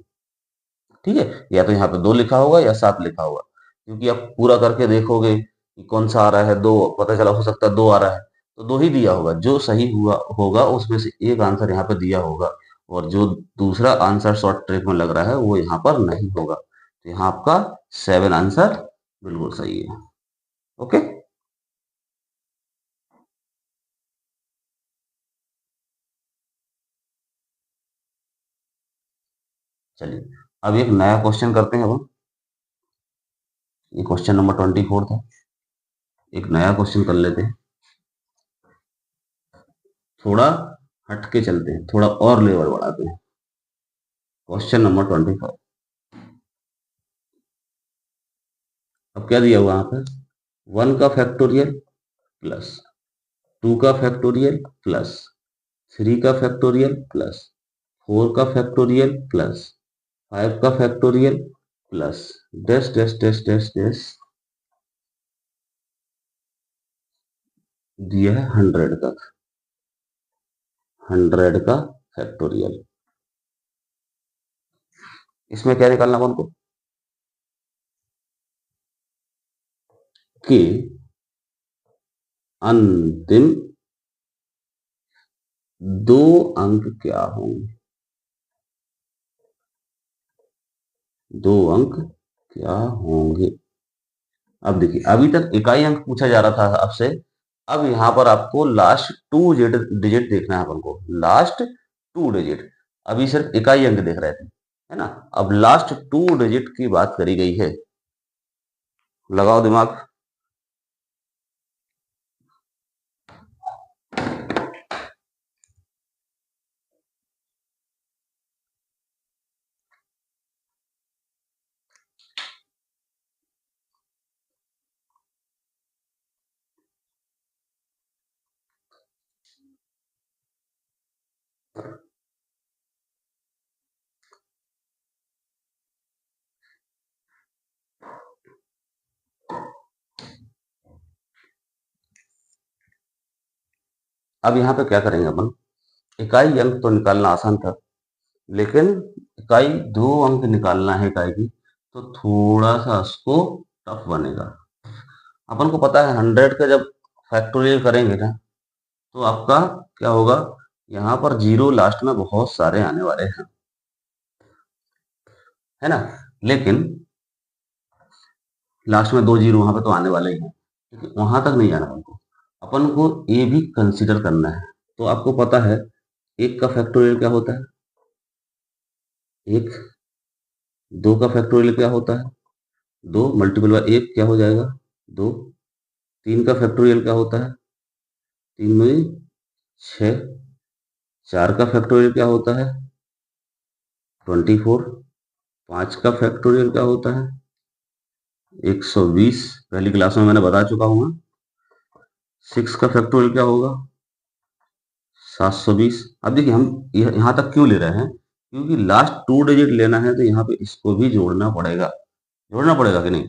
ठीक है, या तो यहाँ पे 2 लिखा होगा या 7 लिखा होगा, क्योंकि आप पूरा करके देखोगे कि कौन सा आ रहा है। 2 पता चला, हो सकता है 2 आ रहा है, तो 2 ही दिया होगा। जो सही हुआ होगा उसमें से एक आंसर यहाँ पे दिया होगा, और जो दूसरा आंसर शॉर्ट ट्रिक में लग रहा है वो यहाँ पर नहीं होगा। तो यहाँ आपका 7 आंसर बिल्कुल सही है। ओके। चलिए अब एक नया क्वेश्चन करते हैं अब। ये क्वेश्चन नंबर 24 था, एक नया क्वेश्चन कर लेते हैं। थोड़ा हट के चलते हैं, थोड़ा और लेवल बढ़ाते हैं। Question number 25। अब क्या दिया हुआ यहाँ पे, 1 का फैक्टोरियल प्लस 2 का फैक्टोरियल प्लस 3 का फैक्टोरियल प्लस 4 का फैक्टोरियल प्लस 5 का factorial plus dash dash dash dash dash दिया है 100 का, 100 का फैक्टोरियल। इसमें क्या निकालना अपन को कि अंतिम 2 अंक क्या होंगे, 2 अंक क्या होंगे। अब देखिए अभी तक इकाई अंक पूछा जा रहा था आपसे, अब यहाँ पर आपको लास्ट 2 डिजिट देखना है अपन को, लास्ट 2 डिजिट। अभी सिर्फ इकाई अंक देख रहे थे, है ना। अब लास्ट 2 डिजिट की बात करी गई है, लगाओ दिमाग। अब यहाँ पे क्या करेंगे अपन, इकाई अंक तो निकालना आसान था, लेकिन इकाई 2 अंक निकालना है इकाई की, तो थोड़ा सा उसको टफ बनेगा। अपन को पता है 100 का जब फैक्टोरियल करेंगे ना, तो आपका क्या होगा, यहाँ पर जीरो लास्ट में बहुत सारे आने वाले हैं, है ना। लेकिन लास्ट में 2 जीरो वहां पे तो आने वाले ही हैं, लेकिन वहां तक नहीं जाना हमको, अपन को ये भी कंसीडर करना है। तो आपको पता है 1 का फैक्टोरियल क्या होता है, 1 2 का फैक्टोरियल क्या होता है? 2 मल्टीपल बाय 1 क्या हो जाएगा? 2। 3 का फैक्टोरियल क्या होता है? 3 में 6। 4 का फैक्टोरियल क्या होता है? 24। 5 का फैक्टोरियल क्या होता है? 120। पहली क्लास में मैंने बता चुका हूँ। 6 का फैक्टोरियल क्या होगा? 720। अब देखिए हम यहाँ तक क्यों ले रहे हैं, क्योंकि लास्ट 2 डिजिट लेना है तो यहाँ पे इसको भी जोड़ना पड़ेगा। जोड़ना पड़ेगा कि नहीं?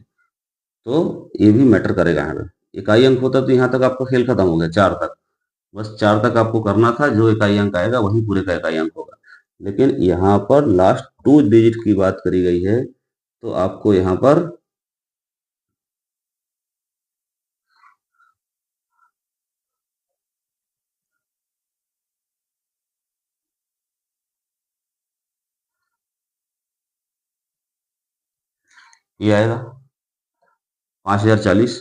तो ये भी मैटर करेगा यहाँ पे। इकाई अंक होता तो यहाँ तक आपका खेल खत्म हो गया, 4 तक। बस 4 तक आपको करना था, जो इकाई अंक आएगा वही पूरे का इकाई अंक होगा। लेकिन यहाँ पर लास्ट 2 डिजिट की बात करी गई है, तो आपको यहाँ पर ये आएगा 5040।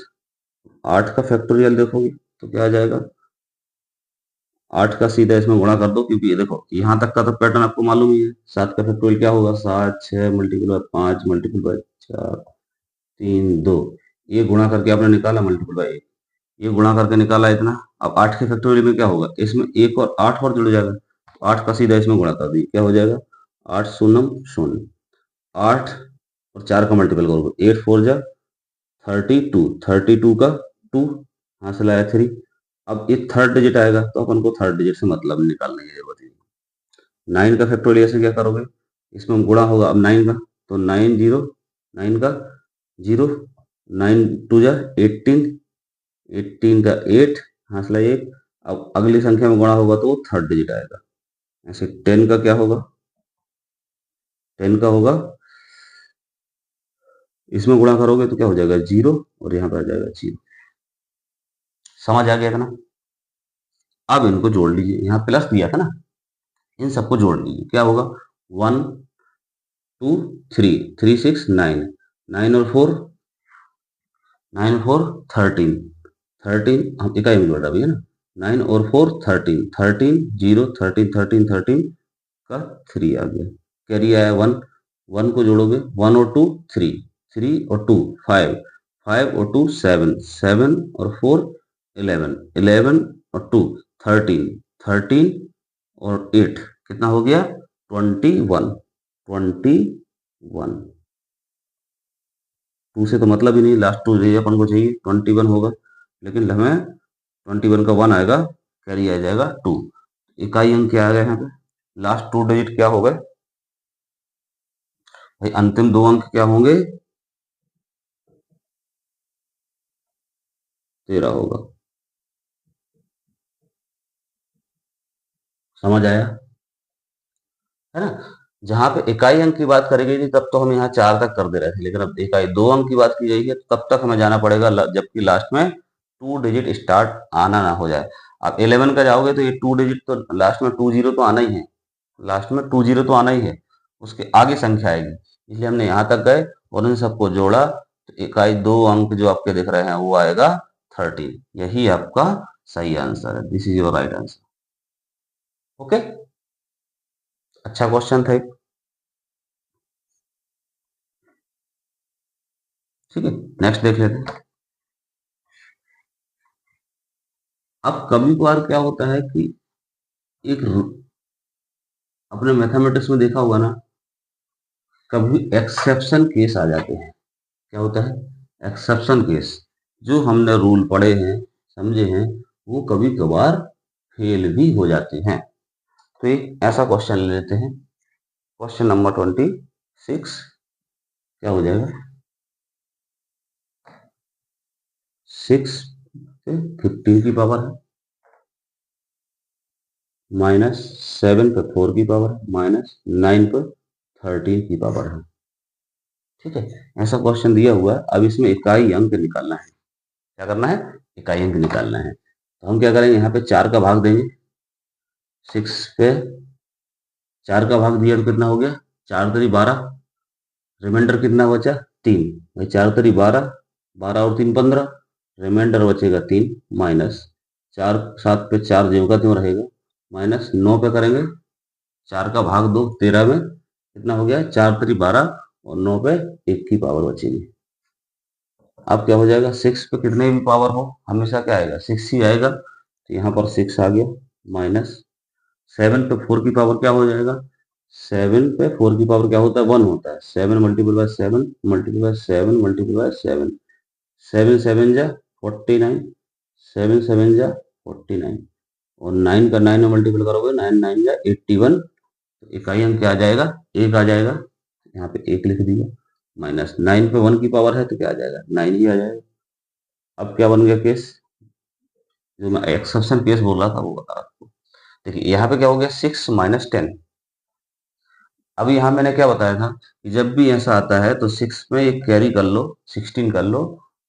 8 का फैक्टोरियल देखोगे तो क्या आ जाएगा? 8 का सीधा इसमें गुणा कर दो, क्योंकि ये देखो यहाँ तक का तो पैटर्न आपको मालूम ही है। 7 का फैक्टोरियल क्या होगा? 7, 6 मल्टीपल बाय 5 मल्टीपल बाय 4 3 2। ये गुणा करके आपने निकाला मल्टीपल बाय 1। ये गुणा करके निकाला इतना। अब 8 के फैक्टोरियल में क्या होगा? इसमें 1 और 8 और जुड़ जाएगा। 8 का सीधा इसमें गुणा कर दी, क्या हो जाएगा? 8 शून्यम 0। 8 और 4 का मल्टीपल करोगे, 8 4 जा 32। 32 का 2 यहाँ से लाया 3। अब ये थर्ड डिजिट आएगा तो अपन को थर्ड डिजिट से मतलब निकालने की जरूरत है। 9 का फैक्टोरियल ऐसे क्या करोगे? इसमें गुणा होगा अब 9 का, तो 9 0 9 का 0 9 2 जा 18। 18 का 8 हासिल 1। अब अगली संख्या में गुणा होगा तो वो थर्ड डिजिट आएगा। ऐसे 10 का क्या होगा? 10 का होगा, इसमें गुणा करोगे तो क्या हो जाएगा? 0 और यहाँ पर आ जाएगा 0। समझ आ गया था ना? अब इनको जोड़ लीजिए, यहाँ प्लस दिया था ना, इन सबको जोड़ लीजिए। क्या होगा? 1 2 3 3 6 9 9 और 4 9 4 13 13 हम इकाई में जोड़ा भैया ना। 9 और 4 13 13 0 13 13 13 का 3 आ गया। कैरी आया 1। 1 को जोड़ोगे 1 और 2 3 3 और 2 5 5 और 2 7 7 और 4 11 11 और 2 13 13 और 8 कितना हो गया? 21 21। 2 से तो मतलब ही नहीं, लास्ट 2 चाहिए अपन को, चाहिए 21 होगा। लेकिन हमें 21 का 1 आएगा, कैरी आ जाएगा 2। इकाई अंक क्या आ गया यहाँ पे? लास्ट 2 डिजिट क्या हो गए भाई? अंतिम 2 अंक क्या होंगे? 13 होगा। समझ आया है ना? जहां पे इकाई अंक की बात करी गई थी तब तो हम यहाँ 4 तक कर दे रहे थे, लेकिन अब इकाई 2 अंक की बात की गई है तब तक हमें जाना पड़ेगा जबकि लास्ट में 2 डिजिट स्टार्ट आना ना हो जाए। अब 11 का जाओगे तो ये 2 डिजिट तो लास्ट में 20 तो आना ही है। लास्ट में 20 तो आना ही है, उसके आगे संख्या आएगी। इसलिए हमने यहाँ तक गए और इन सबको जोड़ा, तो इकाई 2 अंक जो आपके दिख रहे हैं वो आएगा 13। यही आपका सही आंसर है। This is your right answer. Okay, अच्छा क्वेश्चन था। ठीक है, नेक्स्ट देख लेते हैं। अब कभी कभार क्या होता है कि एक अपने मैथमेटिक्स में देखा होगा ना, कभी एक्सेप्शन केस आ जाते हैं। क्या होता है? Exception case. जो हमने रूल पढ़े हैं, समझे हैं, वो कभी कभार फेल भी हो जाते हैं। तो एक ऐसा क्वेश्चन ले लेते हैं, क्वेश्चन नंबर 26। क्या हो जाएगा? 6 पे 15 की पावर है, -7 पे 4 की पावर है, -9 पे 13 की पावर है। ठीक है, ऐसा क्वेश्चन दिया हुआ है। अब इसमें इकाई अंक निकालना है। क्या करना है? इकाई अंक निकालना है। तो हम क्या करेंगे? यहाँ पे 4 का भाग देंगे। 6 पे 4 का भाग दिया तो कितना हो गया? 4 3 12। रिमाइंडर कितना बचा? 3। भाई 4 3 12, 12 और 3 15। रिमाइंडर बचेगा 3, माइनस 4 7 पे 4 ज्यों का त्यों रहेगा, -9 पे करेंगे 4 का भाग 2 13 में कितना हो गया? 4 3 12 और 9 पे 1 की पावर बचेगी। अब क्या हो जाएगा, 6 पे कितने भी पावर हो हमेशा क्या आएगा, 6 ही आएगा। तो यहाँ पर 6 आ गया, माइनस 7 पे 4 की पावर क्या हो जाएगा, 7 पे 4 की पावर क्या होता है, 1 होता है। 7 multiple bye 7 multiple bye 7 multiple bye 7, 7 7 जा 49, 7 7 जा 49, और 9 का 9 में मल्टीपल करोगे 9 9 जा 81। तो इकाई अंक क्या आ जाएगा, 1 आ जाएगा। यहाँ पे 1 लिख दिया, माइनस 9 पे 1 की पावर है तो क्या आ जाएगा, 9 ही आ जाएगा। अब क्या बन गया केस, जो मैं एक्सेप्शन केस बोल रहा था वो बता रहा था। देखिए यहाँ पे क्या हो गया, 6 माइनस 10। अब यहाँ मैंने क्या बताया था कि जब भी ऐसा आता है तो 6 में एक कैरी कर लो, 16 कर लो,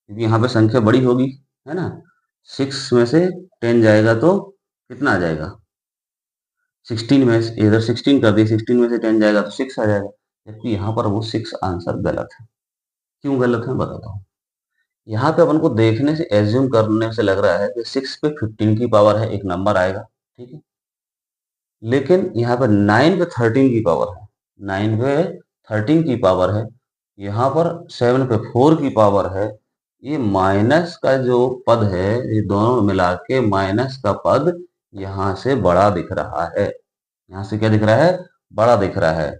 क्योंकि यहाँ पे संख्या बड़ी होगी, है ना। 6 में से 10 जाएगा तो कितना आ जाएगा, 16 में से इधर 16 कर दी, 16 में से 10 जाएगा तो 6 आ जाएगा। जबकि यहाँ पर वो 6 आंसर गलत है। क्यों गलत है बताता हूँ। यहाँ पे अपन को देखने से एज्यूम करने से लग रहा है कि 6 पे 15 की पावर है, एक नंबर आएगा, ठीक है। लेकिन यहाँ पर 9 पे 13 की पावर है, 9 पे 13 की पावर है, यहाँ पर 7 पे 4 की पावर है। ये माइनस का जो पद है, ये दोनों मिला के माइनस का पद यहाँ से बड़ा दिख रहा है। यहाँ से क्या दिख रहा है, बड़ा दिख रहा है।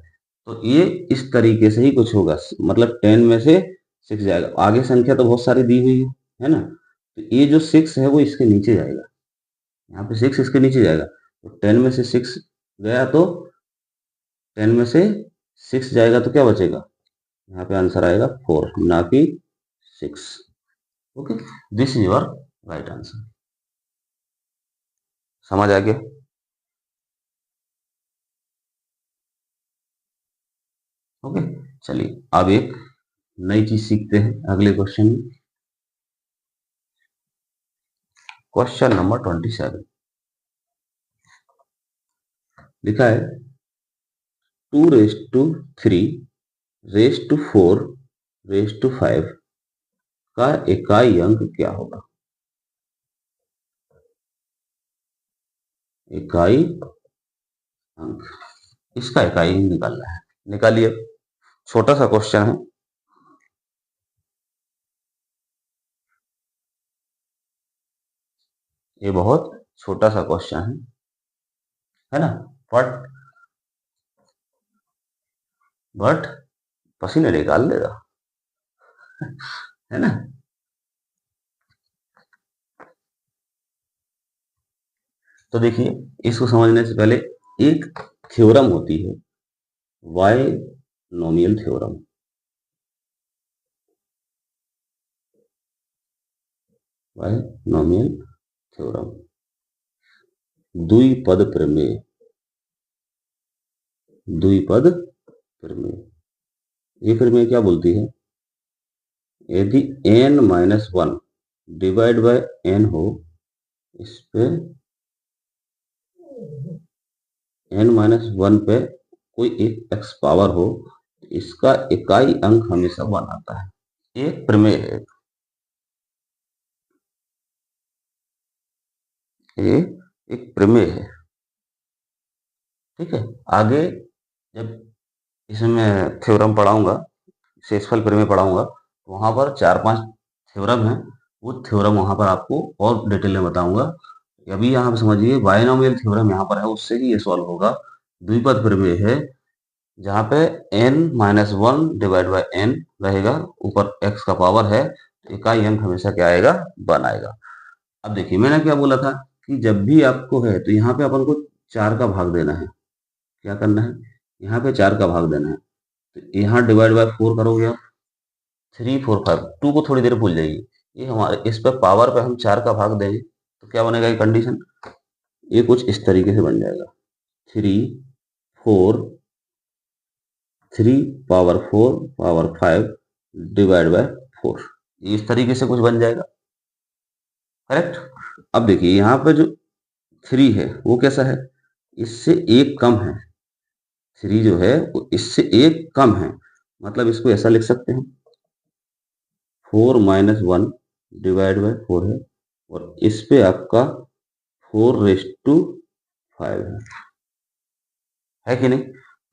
तो ये इस तरीके से ही कुछ होगा, मतलब 10 में से 6 जाएगा। आगे संख्या तो बहुत सारी दी हुई है ना। तो ये जो 6 है वो इसके नीचे जाएगा, यहाँ पे 6 इसके नीचे जाएगा। तो 10 में से 6 गया तो 10 में से 6 जाएगा तो क्या बचेगा, यहाँ पे आंसर आएगा 4, ना कि 6। Okay, this is your right answer. समझ आ गया। ओके, चलिए अब एक नई चीज सीखते हैं अगले क्वेश्चन में। क्वेश्चन नंबर 27 लिखा है 2 raise to 3 raise to 4 raise to 5 का इकाई अंक क्या होगा। इकाई अंक, इसका इकाई अंक निकालना है। निकालिए, छोटा सा क्वेश्चन है। ये बहुत छोटा सा क्वेश्चन है ना। बट पसीने निकाल देगा, है ना। तो देखिए, इसको समझने से पहले एक थ्योरम होती है, बायनोमियल थ्योरम। बायनोमियल थ्योरम, द्विपद प्रमेय। द्विपद प्रमेय, ये प्रमेय क्या बोलती है, यदि n-1 डिवाइड बाय n हो, इस पे n-1 पे कोई एक x पावर हो, तो इसका इकाई अंक हमेशा 1 आता है। एक प्रमेय है, ये एक प्रमेय है, ठीक है। आगे जब इसमें थ्योरम पढ़ाऊंगा, शेषफल प्रमेय पढ़ाऊंगा, तो वहां पर 4-5 थ्योरम है, वो थ्योरम वहां पर आपको और डिटेल में बताऊंगा। अभी यहाँ पे समझिए, बायनोमियल थ्योरम यहाँ पर है, उससे ही ये सॉल्व होगा। द्विपद प्रमेय है, जहाँ पे n-1 डिवाइड बाय n रहेगा, ऊपर x का पावर है, तो इकाई अंक हमेशा क्या आएगा, 1 आएगा। अब देखिए, मैंने क्या बोला था कि जब भी आपको है तो यहाँ पे अपन को 4 का भाग देना है। क्या करना है, यहाँ पे 4 का भाग देना है। तो यहाँ डिवाइड बाय 4 करोगे आप, 3 4 5, 2 को थोड़ी देर भूल जाइए। ये हमारे इस पे पावर पे हम 4 का भाग देंगे तो क्या बनेगा ये कंडीशन, ये कुछ इस तरीके से बन जाएगा, 3 पावर 4 पावर 5 डिवाइड बाय 4, इस तरीके से कुछ बन जाएगा, करेक्ट। अब देखिए यहाँ पे जो 3 है वो कैसा है, इससे एक कम है। 3 जो है वो इससे एक कम है, मतलब इसको ऐसा लिख सकते हैं, 4-1 डिवाइड बाय 4 है, और इस पे आपका 4 रेज़ टू 5 है कि नहीं।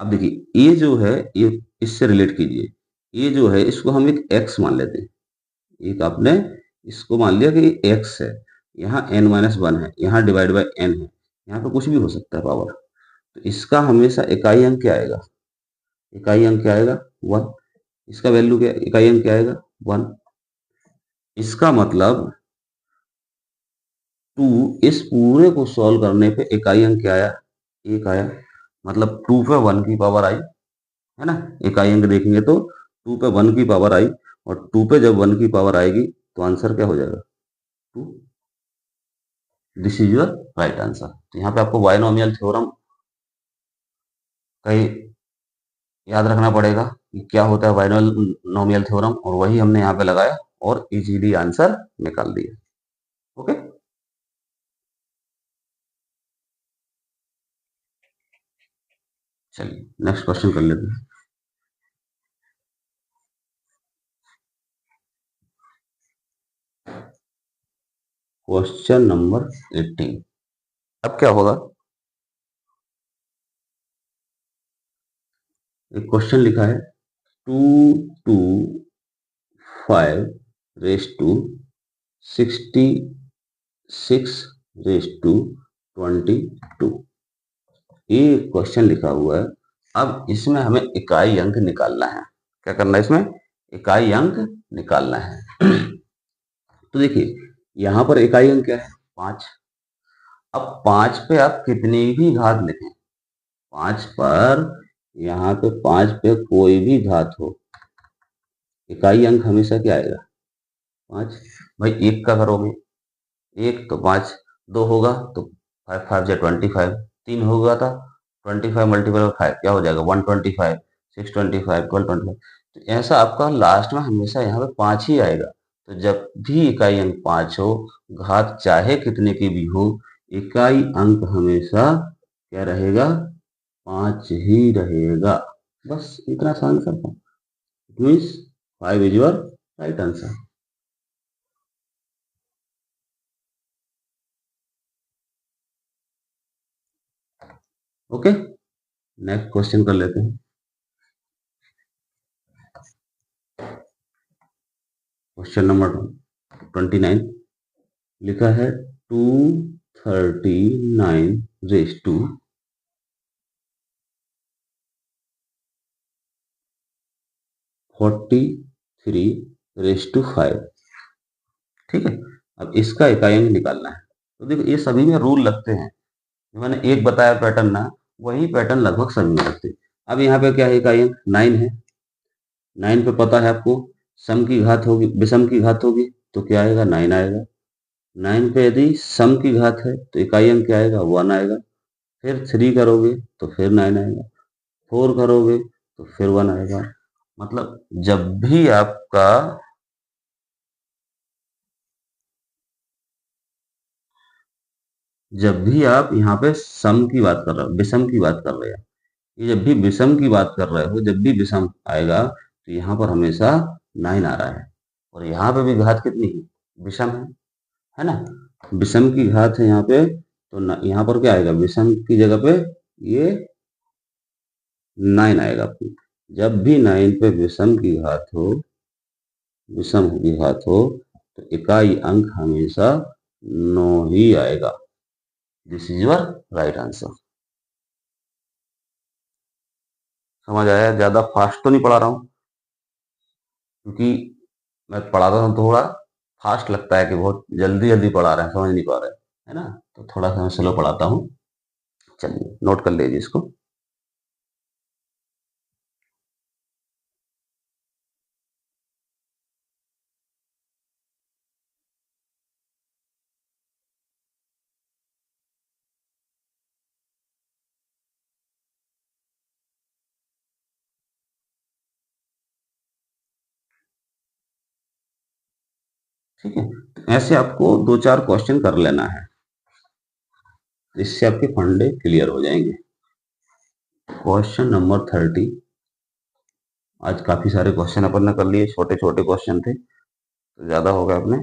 अब देखिए ये जो है, ये इससे रिलेट कीजिए। ये जो है इसको हम एक x मान लेते हैं। एक आपने इसको मान लिया कि x है, यहाँ n-1 है, यहाँ डिवाइड बाय n है, यहाँ पे कुछ भी हो सकता है पावर। तो इसका हमेशा इकाई अंक क्या आएगा? इकाई अंक क्या आएगा? 1। इसका वैल्यू क्या, इकाई अंक क्या आएगा? 1। इसका मतलब 2, इस पूरे को सॉल्व करने पे इकाई अंक क्या आया? 1 आया। मतलब 2 पे 1 की पावर आई, है ना। इकाई अंक देखेंगे तो 2 पे 1 की पावर आई, और 2 पे जब 1 की पावर आएगी तो आंसर क्या हो जाएगा? 2। This is your right answer. तो यहाँ पे आपको बायनोमियल थ्योरम का याद रखना पड़ेगा कि क्या होता है बायनोमियल थ्योरम, और वही हमने यहाँ पे लगाया और इजीली आंसर निकाल दिया। ओके, चलिए नेक्स्ट क्वेश्चन कर लेते हैं। Question number 18। अब क्या होगा? एक क्वेश्चन लिखा है 2 to 5 raised to 66 raised to 22। ये क्वेश्चन लिखा हुआ है। अब इसमें हमें इकाई अंक निकालना है। क्या करना है इसमें? इकाई अंक निकालना है। तो देखिए यहां पर इकाई अंक क्या है? 5। अब 5 पे आप कितनी भी घात लिखें, 5 पर, यहाँ पे 5 पे कोई भी घात हो, इकाई अंक हमेशा क्या आएगा? 5। भाई एक का करोगे, एक तो 5, 2 होगा तो 5 5 जा 25, 3 होगा था 25 मल्टीपल 5 क्या हो जाएगा? 125, 625, 1225। तो ऐसा आपका लास्ट में हमेशा यहाँ पे 5 ही आएगा। तो जब भी इकाई अंक 5 हो, घात चाहे कितने की भी हो, इकाई अंक हमेशा क्या रहेगा? 5 ही रहेगा। बस इतना आसान सा था। It means 5 is your right answer. Okay, next question कर लेते हैं। क्वेश्चन नंबर 29 लिखा है 239 रेस टू 43 रेस टू 5। ठीक है, अब इसका इकाई अंक निकालना है। तो देखो ये सभी में रूल लगते हैं, जो मैंने एक बताया पैटर्न ना, वही पैटर्न लगभग सभी में लगते हैं। अब यहाँ पे क्या है? इकाई अंक 9 है। 9 पे पता है आपको सम की घात होगी, विषम की घात होगी तो क्या आएगा? 9 आएगा। 9 पे यदि सम की घात है तो इकाई अंक क्या आएगा? 1 आएगा। फिर 3 करोगे तो फिर 9 आएगा। 4 करोगे तो फिर 1 आएगा। मतलब जब भी आप यहाँ पे सम की बात कर रहे हो, विषम की बात कर रहे हो, ये जब भी विषम की बात कर रहे हो, जब भी विषम आएगा तो यहाँ पर हमेशा 9 आ रहा है। और यहाँ पे भी घात कितनी है? विषम है ना। विषम की घात है यहाँ पे, तो यहाँ पर क्या आएगा? विषम की जगह पे ये 9 आएगा आपको। जब भी 9 पे विषम की घात हो, विषम की घात हो, तो इकाई अंक हमेशा 9 ही आएगा। This is your right answer. समझ आया? ज्यादा फास्ट तो नहीं पढ़ा रहा हूँ, क्योंकि मैं पढ़ाता हूँ थोड़ा फास्ट लगता है कि बहुत जल्दी जल्दी पढ़ा रहे हैं, समझ नहीं पा रहे हैं, है ना। तो थोड़ा सा मैं स्लो पढ़ाता हूँ। चलिए नोट कर लीजिए इसको। ठीक है, तो ऐसे आपको 2 4 क्वेश्चन कर लेना है, इससे आपके फंडे क्लियर हो जाएंगे। Question number 30। आज काफी सारे क्वेश्चन अपन ने कर लिए, छोटे छोटे क्वेश्चन थे तो ज्यादा हो गया अपने।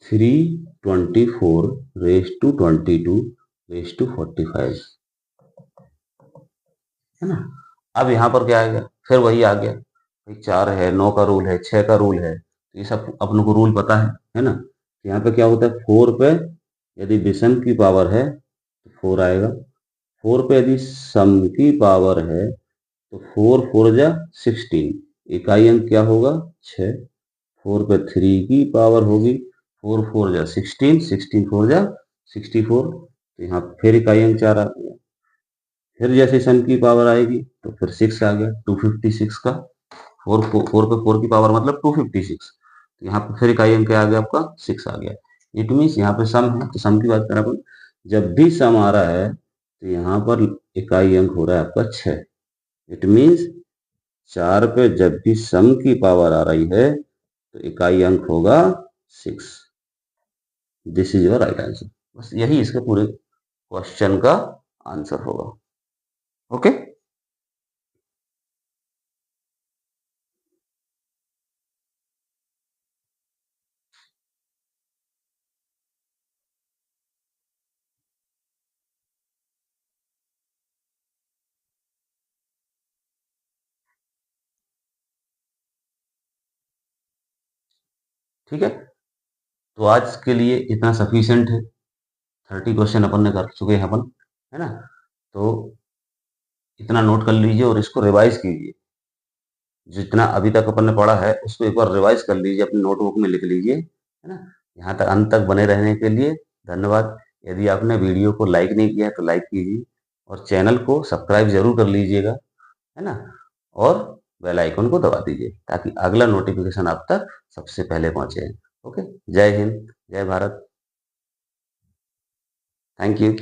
324 रेस टू 22 रेस टू 45। है ना। अब यहाँ पर क्या आ गया, फिर वही आ गया, भाई 4 है, 9 का रूल है, 6 का रूल है, तो ये सब अपन को रूल पता है ना। तो यहाँ पे क्या होता है, 4 पे यदि विषम की पावर है तो 4 आएगा, 4 पे यदि सम की पावर है तो 4 4 जा 16, इकाई अंक क्या होगा 6, 4 पे 3 की पावर होगी, 4 4 जा 16, 16 4 जा 64, तो यहाँ फिर इकाई अंक 4 आ गया। फिर जैसे सन की पावर आएगी तो फिर 6 आ गया, 256 का, 4 पे 4 की पावर मतलब 256, तो यहाँ पे फिर इकाई अंक क्या आ गया आपका 6 आ गया। इट मीन्स यहाँ पे सम है, तो सम की बात करें अपन, जब भी सम आ रहा है तो यहाँ पर इकाई अंक हो रहा है आपका 6। इट मीन्स 4 पे जब भी सम की पावर आ रही है तो इकाई अंक होगा 6। This is your right answer. बस यही इसके पूरे क्वेश्चन का आंसर होगा। ओके। ठीक है, तो आज के लिए इतना सफिशिएंट है। 30 क्वेश्चन अपन ने कर चुके हैं अपन, है ना। तो इतना नोट कर लीजिए और इसको रिवाइज कीजिए। जितना अभी तक अपन ने पढ़ा है उसको एक बार रिवाइज कर लीजिए, अपनी नोटबुक में लिख लीजिए, है ना। यहाँ तक अंत तक बने रहने के लिए धन्यवाद। यदि आपने वीडियो को लाइक नहीं किया है तो लाइक कीजिए और चैनल को सब्सक्राइब जरूर कर लीजिएगा, है ना। और बेल आइकन को दबा दीजिए ताकि अगला नोटिफिकेशन आप तक सबसे पहले पहुंचे। ओके, जय हिंद, जय भारत, थैंक यू।